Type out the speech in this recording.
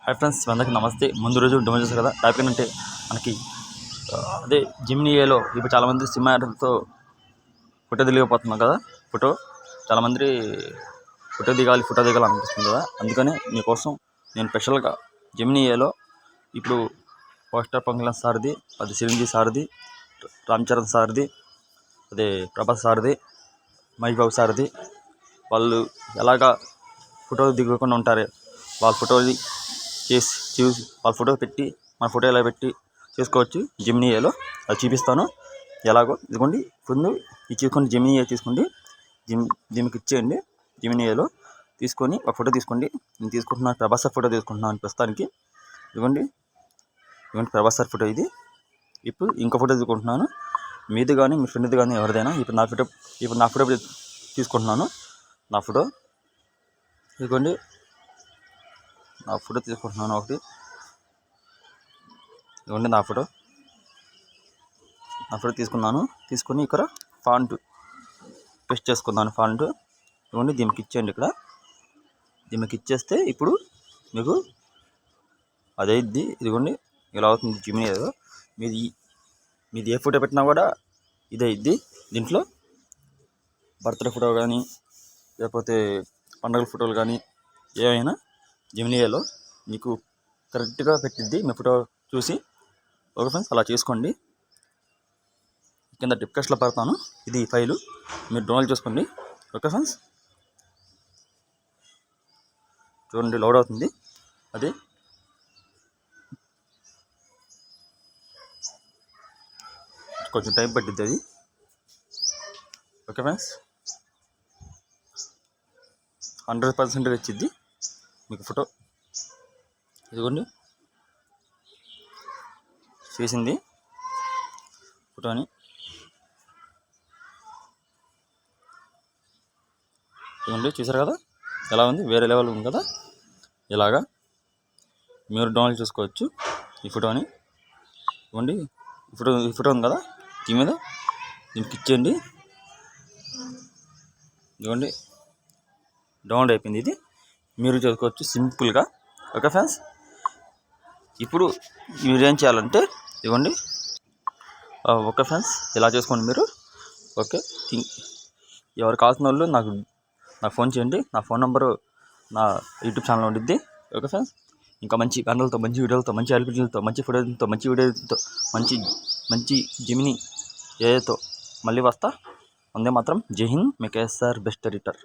Hi friends, అందరికీ నమస్తే. ముందు రోజు డెమో చేశారు కదా. టాపిక్ అంటే మనకి అదే జిమ్నీ ఏలో ఇప్పుడు చాలామంది సినిమా యాక్టర్తో ఫోటో దిగలేకపోతున్నాం కదా. చాలామంది ఫోటో దిగాలి అనిపిస్తుంది కదా. అందుకనే మీకోసం నేను స్పెషల్గా జిమ్నీ ఏలో ఇప్పుడు పోస్టర్ పంకజ్ సార్ది, అది చిరంజీవి సార్ది, రామ్ చరణ్ సార్ది, అదే ప్రభాస్ సార్ది, మహేష్ బాబు సార్ది, వాళ్ళు ఎలాగా ఫోటోలు దిగకుండా ఉంటారు, వాళ్ళ ఫోటోలు చూసి వాళ్ళ ఫోటో పెట్టి మన ఫోటో ఎలా పెట్టి చేసుకోవచ్చు జిమ్నీ ఏలో. అది చూపిస్తాను ఎలాగో. ఇదిగోండి, ముందు ఇది చూసుకోండి, జిమ్నీ ఏ తీసుకోండి, దీనికి ఇచ్చేయండి. జిమ్నీ ఏలో తీసుకొని ఒక ఫోటో తీసుకోండి. నేను తీసుకుంటున్నాను ప్రభాస్ సార్ ఫోటో తీసుకుంటున్నాను ప్రస్తుతానికి. ఇదిగోండి ప్రభాస్ సార్ ఫోటో ఇది. ఇప్పుడు ఇంకో ఫోటో తీసుకుంటున్నాను, మీది కానీ మీ ఫ్రెండ్ది కానీ ఎవరిదైనా. ఇప్పుడు నా ఫోటో తీసుకుంటున్నాను. నా ఫోటో ఇదిగోండి, నా ఫోటో తీసుకుంటున్నాను ఒకటి. ఇదిగోండి నా ఫోటో తీసుకున్నాను. తీసుకొని ఇక్కడ ఫాంట్ పేస్ట్ చేసుకున్నాను. ఫాంట్ ఇదిగోండి, దీనికి ఇచ్చేయండి. ఇక్కడ దీనికి ఇచ్చేస్తే ఇప్పుడు మీకు అదైద్ది. ఇదిగోండి ఇలా అవుతుంది జిమ్నీ ఏదో. మీది ఏ ఫోటో పెట్టినా కూడా ఇదే ఇద్ది. దీంట్లో బర్త్డే ఫోటో కానీ లేకపోతే పండుగల ఫోటోలు కానీ ఏమైనా జిమ్నీ ఏలో మీకు కరెక్ట్గా పెట్టిద్ది మీ ఫోటో చూసి. ఓకే ఫ్రెండ్స్, అలా చేసుకోండి. కింద డిస్క్రిప్షన్లో పెడతాను ఇది ఫైలు, మీరు డౌన్లోడ్ చేసుకోండి. ఓకే ఫ్రెండ్స్, చూడండి లోడ్ అవుతుంది. అది కొంచెం టైం పట్టిద్ది అది. ఓకే ఫ్రెండ్స్, 100% వచ్చింది మీకు ఫోటో. ఇదిగోండి చేసింది ఫోటోని. ఇదిగోండి చూసారు కదా ఎలా ఉంది, వేరే లెవెల్ ఉంది కదా. ఇలాగా మీరు డౌన్లోడ్ చేసుకోవచ్చు ఈ ఫోటోని. ఇదిగోండి ఈ ఫోటో ఉంది కదా, దీని మీద దీనికి ఇచ్చేయండి. ఇదిగోండి డౌన్లోడ్ అయిపోయింది. ఇది మీరు చేసుకోవచ్చు సింపుల్గా. ఓకే ఫ్రెండ్స్, ఇప్పుడు మీరు ఏం చేయాలంటే ఇదిగోండి. ఓకే ఫ్రెండ్స్, ఇలా చేసుకోండి మీరు. ఓకే, ఎవరు కావాల్సిన వాళ్ళు నాకు ఫోన్ చేయండి. నా ఫోన్ నెంబరు నా యూట్యూబ్ ఛానల్ ఉండిద్ది. ఓకే ఫ్రెండ్స్, ఇంకా మంచి గంటలతో, మంచి వీడియోలతో, మంచి ఎల్పిజీలతో, మంచి ఫోటోలతో, మంచి వీడియోలతో, మంచి జిమ్నీ ఏతో మళ్ళీ వస్తా. అందే మాత్రం జై హింద్, మీ కేఎస్ఆర్ బెస్ట్ ఎడిటర్.